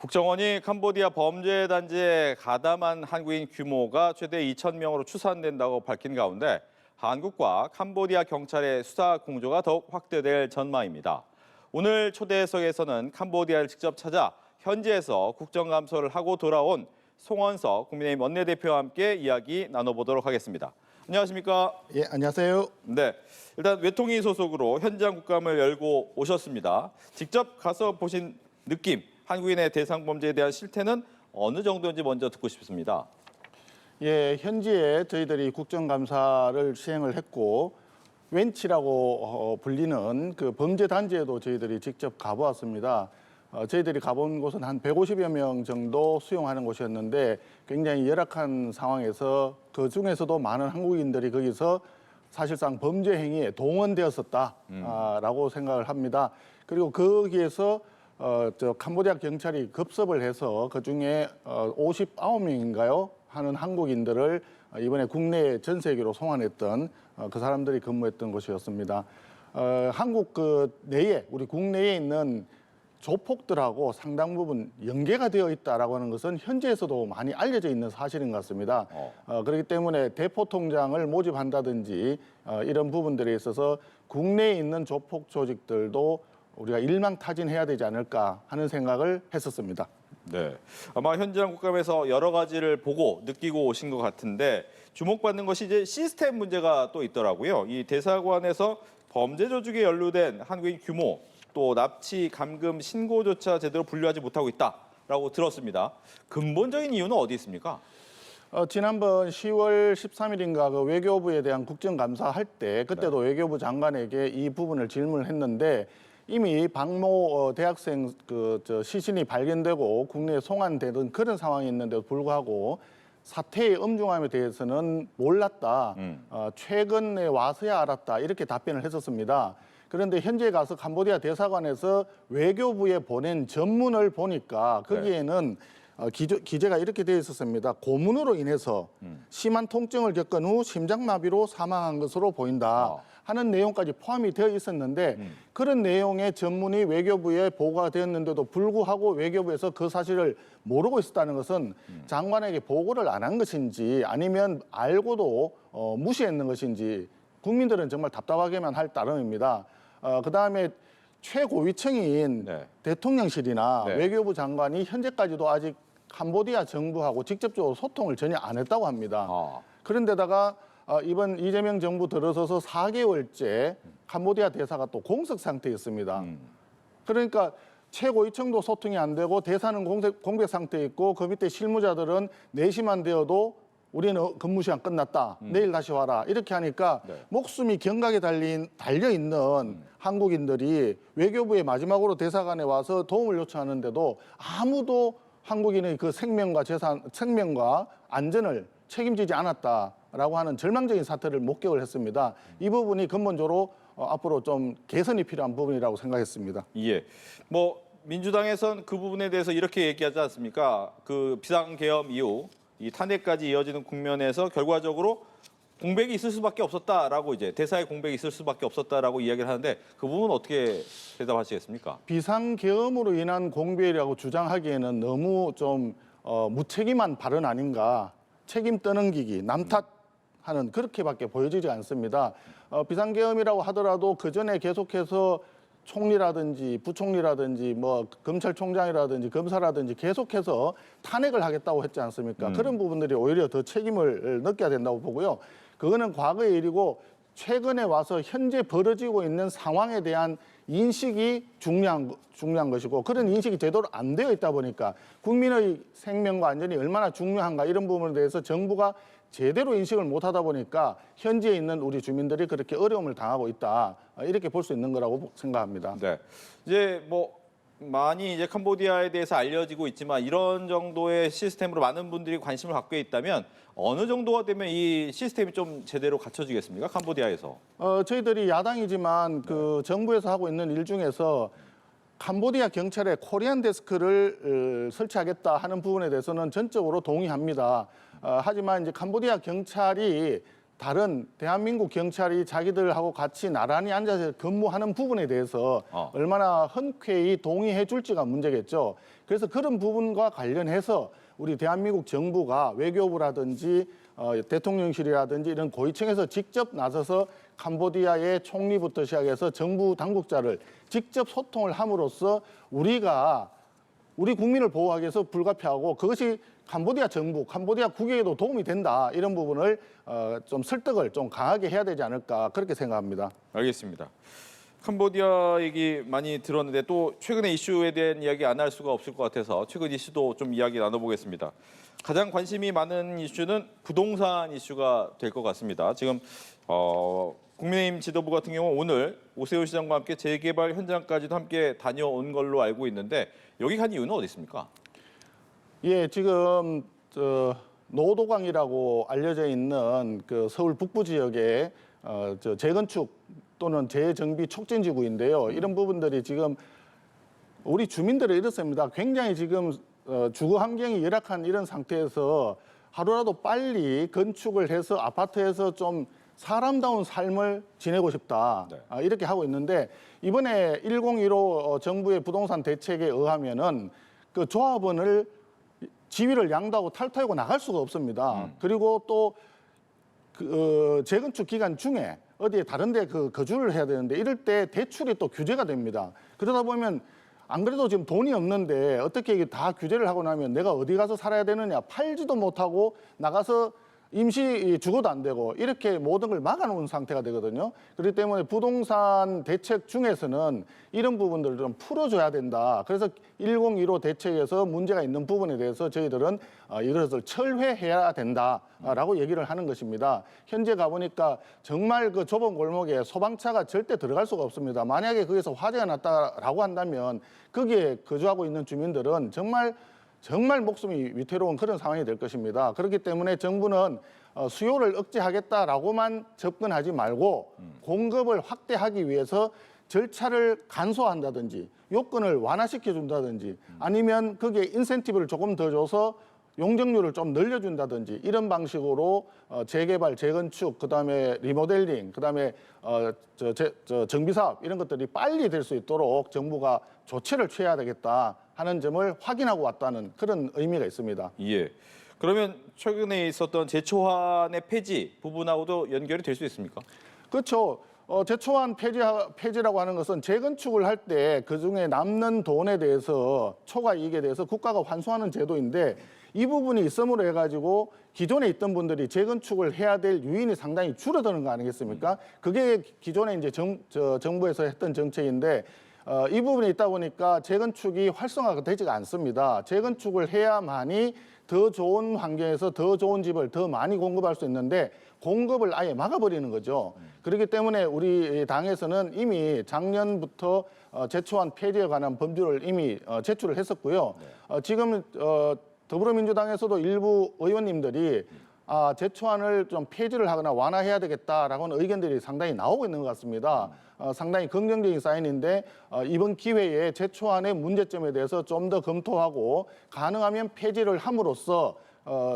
국정원이 캄보디아 범죄 단지에 가담한 한국인 규모가 최대 2,000명으로 추산된다고 밝힌 가운데 한국과 캄보디아 경찰의 수사 공조가 더욱 확대될 전망입니다. 오늘 초대석에서는 캄보디아를 직접 찾아 현지에서 국정감사를 하고 돌아온 송원석 국민의힘 원내대표와 함께 이야기 나눠보도록 하겠습니다. 안녕하십니까? 예, 안녕하세요. 네, 일단 외통위 소속으로 현장 국감을 열고 오셨습니다. 직접 가서 보신 느낌, 한국인의 대상 범죄에 대한 실태는 어느 정도인지 먼저 듣고 싶습니다. 예, 현지에 저희들이 국정감사를 시행을 했고 웬치라고 불리는 그 범죄 단지에도 저희들이 직접 가보았습니다. 저희들이 가본 곳은 한 150여 명 정도 수용하는 곳이었는데 굉장히 열악한 상황에서 그 중에서도 많은 한국인들이 거기서 사실상 범죄 행위에 동원되었었다라고 생각을 합니다. 그리고 거기에서 캄보디아 경찰이 급습을 해서 그중에 59명인가요? 하는 한국인들을 이번에 국내 전세계로 송환했던 그 사람들이 근무했던 곳이었습니다. 한국 그 내에 우리 국내에 있는 조폭들하고 상당 부분 연계가 되어 있다라고 하는 것은 현지에서도 많이 알려져 있는 사실인 것 같습니다. 그렇기 때문에 대포통장을 모집한다든지 이런 부분들에 있어서 국내에 있는 조폭 조직들도 우리가 일망타진해야 되지 않을까 하는 생각을 했었습니다. 네, 아마 현장 국감에서 여러 가지를 보고 느끼고 오신 것 같은데 주목받는 것이 이제 시스템 문제가 또 있더라고요. 이 대사관에서 범죄 조직에 연루된 한국인 규모, 또 납치, 감금, 신고조차 제대로 분류하지 못하고 있다라고 들었습니다. 근본적인 이유는 어디 있습니까? 지난번 10월 13일인가 그 외교부에 대한 국정감사 할 때 그때도 외교부 장관에게 이 부분을 질문을 했는데 이미 박모 대학생 시신이 발견되고 국내에 송환되던 그런 상황이 있는데도 불구하고 사태의 엄중함에 대해서는 몰랐다. 최근에 와서야 알았다. 이렇게 답변을 했었습니다. 그런데 현재 가서 캄보디아 대사관에서 외교부에 보낸 전문을 보니까 거기에는 기재가 이렇게 되어 있었습니다. 고문으로 인해서 심한 통증을 겪은 후 심장마비로 사망한 것으로 보인다 하는 내용까지 포함이 되어 있었는데 그런 내용의 전문이 외교부에 보고가 되었는데도 불구하고 외교부에서 그 사실을 모르고 있었다는 것은 장관에게 보고를 안 한 것인지 아니면 알고도 무시했는 것인지 국민들은 정말 답답하게만 할 따름입니다. 그다음에 최고위층인 대통령실이나 외교부 장관이 현재까지도 아직 캄보디아 정부하고 직접적으로 소통을 전혀 안 했다고 합니다. 그런데다가 이번 이재명 정부 들어서서 4개월째 캄보디아 대사가 또 공석 상태였습니다. 그러니까 최고위층도 소통이 안 되고 대사는 공백 상태에 있고 그 밑에 실무자들은 4시만 되어도 우리는 근무 시간 끝났다. 내일 다시 와라. 이렇게 하니까 목숨이 경각에 달려있는 한국인들이 외교부에 마지막으로 대사관에 와서 도움을 요청하는데도 아무도 한국인의 그 생명과 안전을 책임지지 않았다라고 하는 절망적인 사태를 목격을 했습니다. 이 부분이 근본적으로 앞으로 좀 개선이 필요한 부분이라고 생각했습니다. 예, 민주당에선 그 부분에 대해서 이렇게 얘기하지 않습니까? 그 비상계엄 이후 이 탄핵까지 이어지는 국면에서 결과적으로 공백이 있을 수밖에 없었다라고 이제 대사의 공백이 있을 수밖에 없었다라고 이야기를 하는데 그 부분은 어떻게 대답하시겠습니까? 비상계엄으로 인한 공백이라고 주장하기에는 너무 좀 무책임한 발언 아닌가. 책임 떠넘기기, 남 탓하는 그렇게밖에 보여지지 않습니다. 비상계엄이라고 하더라도 그 전에 계속해서 총리라든지 부총리라든지 검찰총장이라든지 검사라든지 계속해서 탄핵을 하겠다고 했지 않습니까? 그런 부분들이 오히려 더 책임을 느껴야 된다고 보고요. 그거는 과거의 일이고 최근에 와서 현재 벌어지고 있는 상황에 대한 인식이 중요한 것이고 그런 인식이 제대로 안 되어 있다 보니까 국민의 생명과 안전이 얼마나 중요한가 이런 부분에 대해서 정부가 제대로 인식을 못하다 보니까 현지에 있는 우리 주민들이 그렇게 어려움을 당하고 있다 이렇게 볼 수 있는 거라고 생각합니다. 네, 이제 많이 이제 캄보디아에 대해서 알려지고 있지만 이런 정도의 시스템으로 많은 분들이 관심을 갖고 있다면 어느 정도가 되면 이 시스템이 좀 제대로 갖춰지겠습니까? 캄보디아에서. 저희들이 야당이지만 그 정부에서 하고 있는 일 중에서 캄보디아 경찰에 코리안 데스크를 설치하겠다 하는 부분에 대해서는 전적으로 동의합니다. 하지만 이제 캄보디아 경찰이 다른 대한민국 경찰이 자기들하고 같이 나란히 앉아서 근무하는 부분에 대해서 얼마나 흔쾌히 동의해 줄지가 문제겠죠. 그래서 그런 부분과 관련해서 우리 대한민국 정부가 외교부라든지 대통령실이라든지 이런 고위층에서 직접 나서서 캄보디아의 총리부터 시작해서 정부 당국자를 직접 소통을 함으로써 우리가 우리 국민을 보호하기 위해서 불가피하고 그것이 캄보디아 정부, 캄보디아 국익에도 도움이 된다. 이런 부분을 좀 설득을 좀 강하게 해야 되지 않을까 그렇게 생각합니다. 알겠습니다. 캄보디아 얘기 많이 들었는데 또 최근의 이슈에 대한 이야기 안 할 수가 없을 것 같아서 최근 이슈도 좀 이야기 나눠보겠습니다. 가장 관심이 많은 이슈는 부동산 이슈가 될 것 같습니다. 지금 국민의힘 지도부 같은 경우 오늘 오세훈 시장과 함께 재개발 현장까지도 함께 다녀온 걸로 알고 있는데 여기 간 이유는 어디 있습니까? 예, 지금 노도강이라고 알려져 있는 그 서울 북부 지역의 재건축 또는 재정비 촉진지구인데요. 이런 부분들이 지금 우리 주민들이 이렇습니다. 굉장히 지금 주거 환경이 열악한 이런 상태에서 하루라도 빨리 건축을 해서 아파트에서 좀 사람다운 삶을 지내고 싶다. 네. 이렇게 하고 있는데 이번에 1015 정부의 부동산 대책에 의하면은 그 조합원을 지위를 양도하고 탈퇴하고 나갈 수가 없습니다. 그리고 또 재건축 기간 중에 어디에 다른 데 거주를 해야 되는데 이럴 때 대출이 또 규제가 됩니다. 그러다 보면 안 그래도 지금 돈이 없는데 어떻게 이게 다 규제를 하고 나면 내가 어디 가서 살아야 되느냐, 팔지도 못하고 나가서 임시 주거도 안 되고 이렇게 모든 걸 막아놓은 상태가 되거든요. 그렇기 때문에 부동산 대책 중에서는 이런 부분들을 좀 풀어줘야 된다. 그래서 1015 대책에서 문제가 있는 부분에 대해서 저희들은 이것을 철회해야 된다라고 얘기를 하는 것입니다. 현재 가보니까 정말 그 좁은 골목에 소방차가 절대 들어갈 수가 없습니다. 만약에 거기서 화재가 났다라고 한다면 거기에 거주하고 있는 주민들은 정말 목숨이 위태로운 그런 상황이 될 것입니다. 그렇기 때문에 정부는 수요를 억제하겠다라고만 접근하지 말고 공급을 확대하기 위해서 절차를 간소화한다든지 요건을 완화시켜준다든지 아니면 거기에 인센티브를 조금 더 줘서 용적률을 좀 늘려준다든지 이런 방식으로 재개발, 재건축, 그다음에 리모델링, 그다음에 정비사업 이런 것들이 빨리 될 수 있도록 정부가 조치를 취해야 되겠다 하는 점을 확인하고 왔다는 그런 의미가 있습니다. 예. 그러면 최근에 있었던 제초안의 폐지 부분하고도 연결이 될 수 있습니까? 그렇죠. 제초안 폐지라고 하는 것은 재건축을 할 때 그중에 남는 돈에 대해서 초과 이익에 대해서 국가가 환수하는 제도인데 이 부분이 있음으로 해가지고 기존에 있던 분들이 재건축을 해야 될 유인이 상당히 줄어드는 거 아니겠습니까? 그게 기존에 이제 정부에서 했던 정책인데 이 부분이 있다 보니까 재건축이 활성화가 되지가 않습니다. 재건축을 해야만이 더 좋은 환경에서 더 좋은 집을 더 많이 공급할 수 있는데 공급을 아예 막아버리는 거죠. 그렇기 때문에 우리 당에서는 이미 작년부터 제초안 폐지에 관한 법률을 이미 제출을 했었고요. 지금 더불어민주당에서도 일부 의원님들이 제초안을 좀 폐지를 하거나 완화해야 되겠다라고는 의견들이 상당히 나오고 있는 것 같습니다. 상당히 긍정적인 사인인데 이번 기회에 제초안의 문제점에 대해서 좀 더 검토하고 가능하면 폐지를 함으로써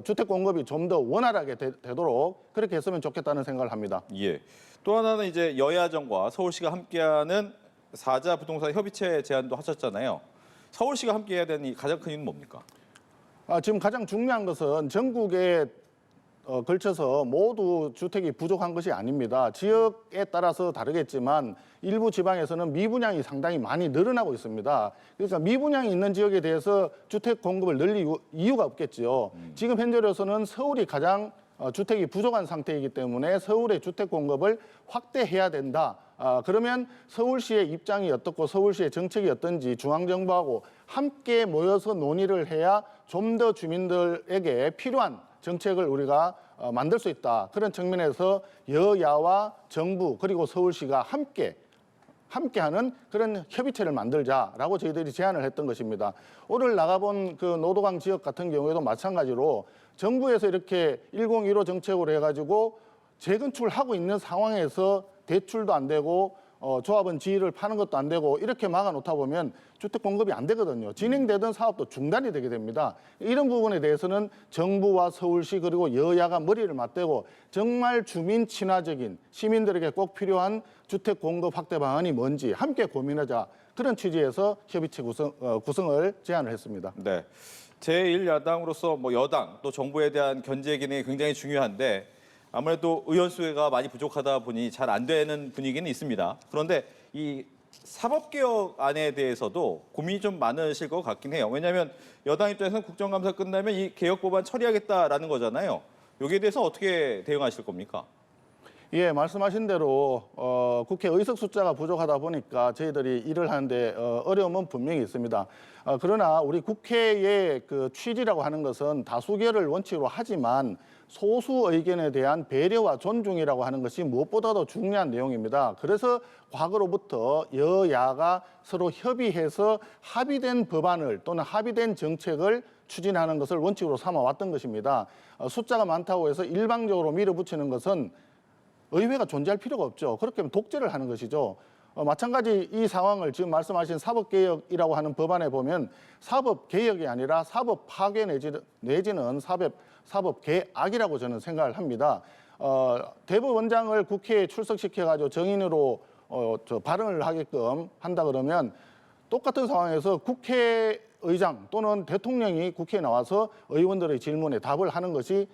주택 공급이 좀 더 원활하게 되도록 그렇게 했으면 좋겠다는 생각을 합니다. 예. 또 하나는 이제 여야정과 서울시가 함께하는 사자 부동산 협의체 제안도 하셨잖아요. 서울시가 함께해야 되는 가장 큰 이유는 뭡니까? 지금 가장 중요한 것은 전국에 걸쳐서 모두 주택이 부족한 것이 아닙니다. 지역에 따라서 다르겠지만 일부 지방에서는 미분양이 상당히 많이 늘어나고 있습니다. 그러니까 미분양이 있는 지역에 대해서 주택 공급을 늘릴 이유가 없겠죠. 지금 현재로서는 서울이 가장 주택이 부족한 상태이기 때문에 서울의 주택 공급을 확대해야 된다. 그러면 서울시의 입장이 어떻고 서울시의 정책이 어떤지 중앙정부하고 함께 모여서 논의를 해야 좀 더 주민들에게 필요한 정책을 우리가 만들 수 있다. 그런 측면에서 여야와 정부 그리고 서울시가 함께하는 그런 협의체를 만들자라고 저희들이 제안을 했던 것입니다. 오늘 나가본 그 노도강 지역 같은 경우에도 마찬가지로 정부에서 이렇게 1015 정책으로 해가지고 재건축을 하고 있는 상황에서 대출도 안 되고 조합원 지위를 파는 것도 안 되고 이렇게 막아놓다 보면 주택 공급이 안 되거든요. 진행되던 사업도 중단이 되게 됩니다. 이런 부분에 대해서는 정부와 서울시 그리고 여야가 머리를 맞대고 정말 주민 친화적인 시민들에게 꼭 필요한 주택 공급 확대 방안이 뭔지 함께 고민하자. 그런 취지에서 협의체 구성을 제안을 했습니다. 네. 제1야당으로서 뭐 여당 또 정부에 대한 견제 기능이 굉장히 중요한데 아무래도 의원 수가 많이 부족하다 보니 잘 안 되는 분위기는 있습니다. 그런데 이 사법개혁안에 대해서도 고민이 좀 많으실 것 같긴 해요. 왜냐하면 여당 입장에서는 국정감사 끝나면 이 개혁 법안 처리하겠다라는 거잖아요. 여기에 대해서 어떻게 대응하실 겁니까? 예, 말씀하신 대로 국회 의석 숫자가 부족하다 보니까 저희들이 일을 하는데 어려움은 분명히 있습니다. 그러나 우리 국회의 그 취지라고 하는 것은 다수결을 원칙으로 하지만 소수 의견에 대한 배려와 존중이라고 하는 것이 무엇보다도 중요한 내용입니다. 그래서 과거로부터 여야가 서로 협의해서 합의된 법안을 또는 합의된 정책을 추진하는 것을 원칙으로 삼아왔던 것입니다. 숫자가 많다고 해서 일방적으로 밀어붙이는 것은 의회가 존재할 필요가 없죠. 그렇게 하면 독재를 하는 것이죠. 마찬가지 이 상황을 지금 말씀하신 사법개혁이라고 하는 법안에 보면 사법개혁이 아니라 사법 파괴 내지는 사법개악이라고 저는 생각을 합니다. 대법원장을 국회에 출석시켜가지고 정인으로 발언을 하게끔 한다 그러면 똑같은 상황에서 국회의장 또는 대통령이 국회에 나와서 의원들의 질문에 답을 하는 것이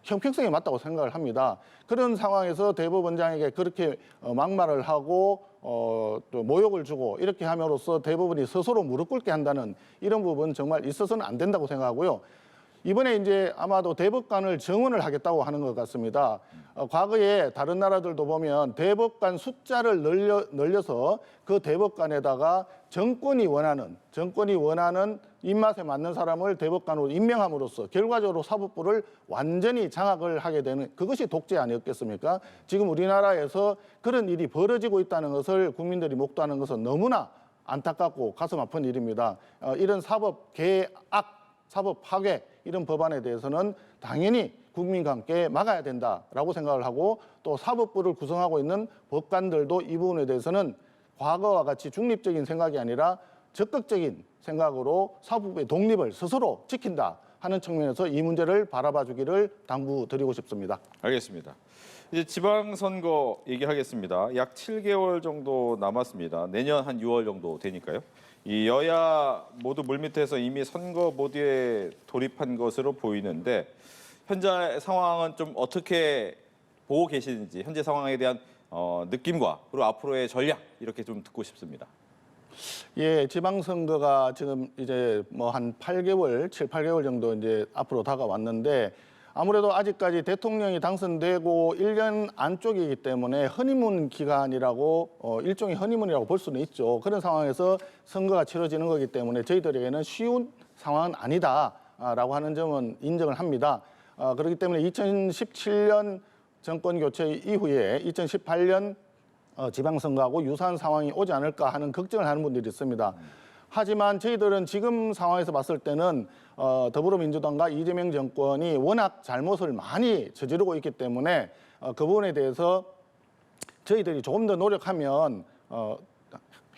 형평성에 맞다고 생각을 합니다. 그런 상황에서 대법원장에게 그렇게 막말을 하고 또 모욕을 주고 이렇게 함으로써 대법원이 스스로 무릎 꿇게 한다는 이런 부분 정말 있어서는 안 된다고 생각하고요. 이번에 이제 아마도 대법관을 정원을 하겠다고 하는 것 같습니다. 과거에 다른 나라들도 보면 대법관 숫자를 늘려서 그 대법관에다가 정권이 원하는 입맛에 맞는 사람을 대법관으로 임명함으로써 결과적으로 사법부를 완전히 장악을 하게 되는 그것이 독재 아니었겠습니까? 지금 우리나라에서 그런 일이 벌어지고 있다는 것을 국민들이 목도하는 것은 너무나 안타깝고 가슴 아픈 일입니다. 이런 사법 개악, 사법 파괴 이런 법안에 대해서는 당연히 국민과 함께 막아야 된다라고 생각을 하고 또 사법부를 구성하고 있는 법관들도 이 부분에 대해서는 과거와 같이 중립적인 생각이 아니라 적극적인 생각으로 사법부의 독립을 스스로 지킨다 하는 측면에서 이 문제를 바라봐 주기를 당부드리고 싶습니다. 알겠습니다. 이제 지방선거 얘기하겠습니다. 약 7개월 정도 남았습니다. 내년 한 6월 정도 되니까요. 이 여야 모두 물밑에서 이미 선거 모드에 돌입한 것으로 보이는데 현재 상황은 좀 어떻게 보고 계시는지 현재 상황에 대한 느낌과 그리고 앞으로의 전략 이렇게 좀 듣고 싶습니다. 예, 지방선거가 지금 이제 뭐 한 8개월, 7, 8개월 정도 이제 앞으로 다가왔는데 아무래도 아직까지 대통령이 당선되고 1년 안쪽이기 때문에 허니문 기간이라고 일종의 허니문이라고 볼 수는 있죠. 그런 상황에서 선거가 치러지는 거기 때문에 저희들에게는 쉬운 상황은 아니다라고 하는 점은 인정을 합니다. 그렇기 때문에 2017년 정권 교체 이후에 2018년 지방선거하고 유사한 상황이 오지 않을까 하는 걱정을 하는 분들이 있습니다. 하지만 저희들은 지금 상황에서 봤을 때는 더불어민주당과 이재명 정권이 워낙 잘못을 많이 저지르고 있기 때문에 그 부분에 대해서 저희들이 조금 더 노력하면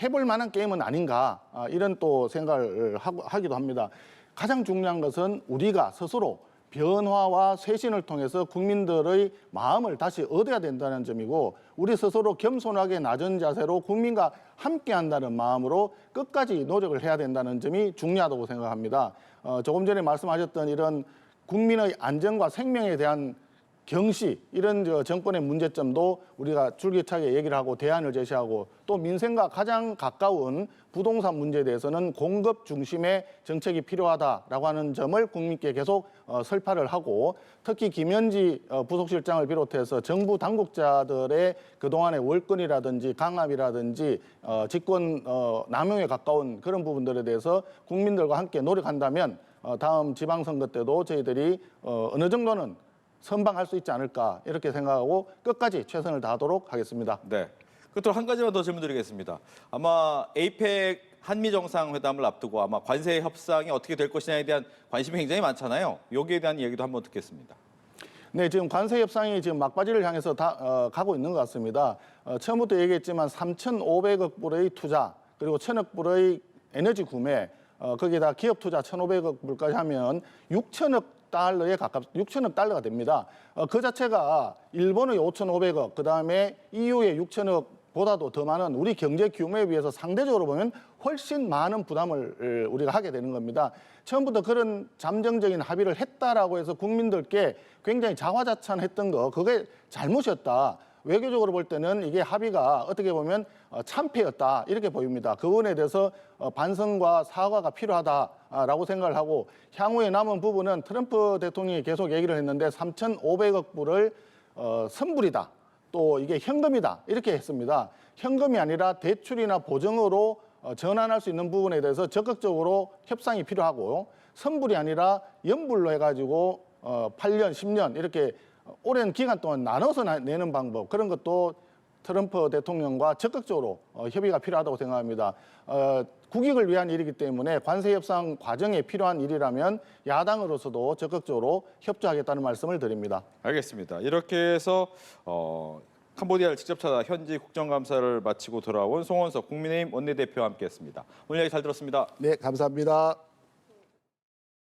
해볼 만한 게임은 아닌가 이런 또 생각을 하기도 합니다. 가장 중요한 것은 우리가 스스로 변화와 쇄신을 통해서 국민들의 마음을 다시 얻어야 된다는 점이고 우리 스스로 겸손하게 낮은 자세로 국민과 함께한다는 마음으로 끝까지 노력을 해야 된다는 점이 중요하다고 생각합니다. 조금 전에 말씀하셨던 이런 국민의 안전과 생명에 대한 경시 이런 정권의 문제점도 우리가 줄기차게 얘기를 하고 대안을 제시하고 또 민생과 가장 가까운 부동산 문제에 대해서는 공급 중심의 정책이 필요하다라고 하는 점을 국민께 계속 설파를 하고 특히 김현지 부속실장을 비롯해서 정부 당국자들의 그동안의 월권이라든지 강압이라든지 직권 남용에 가까운 그런 부분들에 대해서 국민들과 함께 노력한다면 다음 지방선거 때도 저희들이 어느 정도는 선방할 수 있지 않을까 이렇게 생각하고 끝까지 최선을 다하도록 하겠습니다. 네. 끝으로 한 가지만 더 질문드리겠습니다. 아마 에이펙 한미 정상회담을 앞두고 아마 관세 협상이 어떻게 될 것이냐에 대한 관심이 굉장히 많잖아요. 여기에 대한 얘기도 한번 듣겠습니다. 네, 지금 관세 협상이 지금 막바지를 향해서 가고 있는 것 같습니다. 처음부터 얘기했지만 3,500억 불의 투자 그리고 1,000억 불의 에너지 구매 거기에다 기업 투자 1,500억 불까지 하면 6,000억 달러가 됩니다. 그 자체가 일본의 5,500억, 그다음에 EU의 6,000억 보다도 더 많은 우리 경제 규모에 비해서 상대적으로 보면 훨씬 많은 부담을 우리가 하게 되는 겁니다. 처음부터 그런 잠정적인 합의를 했다라고 해서 국민들께 굉장히 자화자찬했던 거 그게 잘못이었다. 외교적으로 볼 때는 이게 합의가 어떻게 보면 참패였다 이렇게 보입니다. 그 부분에 대해서 반성과 사과가 필요하다라고 생각을 하고 향후에 남은 부분은 트럼프 대통령이 계속 얘기를 했는데 3,500억 불을 선불이다. 또 이게 현금이다 이렇게 했습니다. 현금이 아니라 대출이나 보증으로 전환할 수 있는 부분에 대해서 적극적으로 협상이 필요하고 선불이 아니라 연불로 해가지고 8년, 10년 이렇게 오랜 기간 동안 나눠서 내는 방법 그런 것도 트럼프 대통령과 적극적으로 협의가 필요하다고 생각합니다. 국익을 위한 일이기 때문에 관세 협상 과정에 필요한 일이라면 야당으로서도 적극적으로 협조하겠다는 말씀을 드립니다. 알겠습니다. 이렇게 해서 캄보디아를 직접 찾아 현지 국정감사를 마치고 돌아온 송원석 국민의힘 원내대표와 함께했습니다. 오늘 이야기 잘 들었습니다. 네, 감사합니다.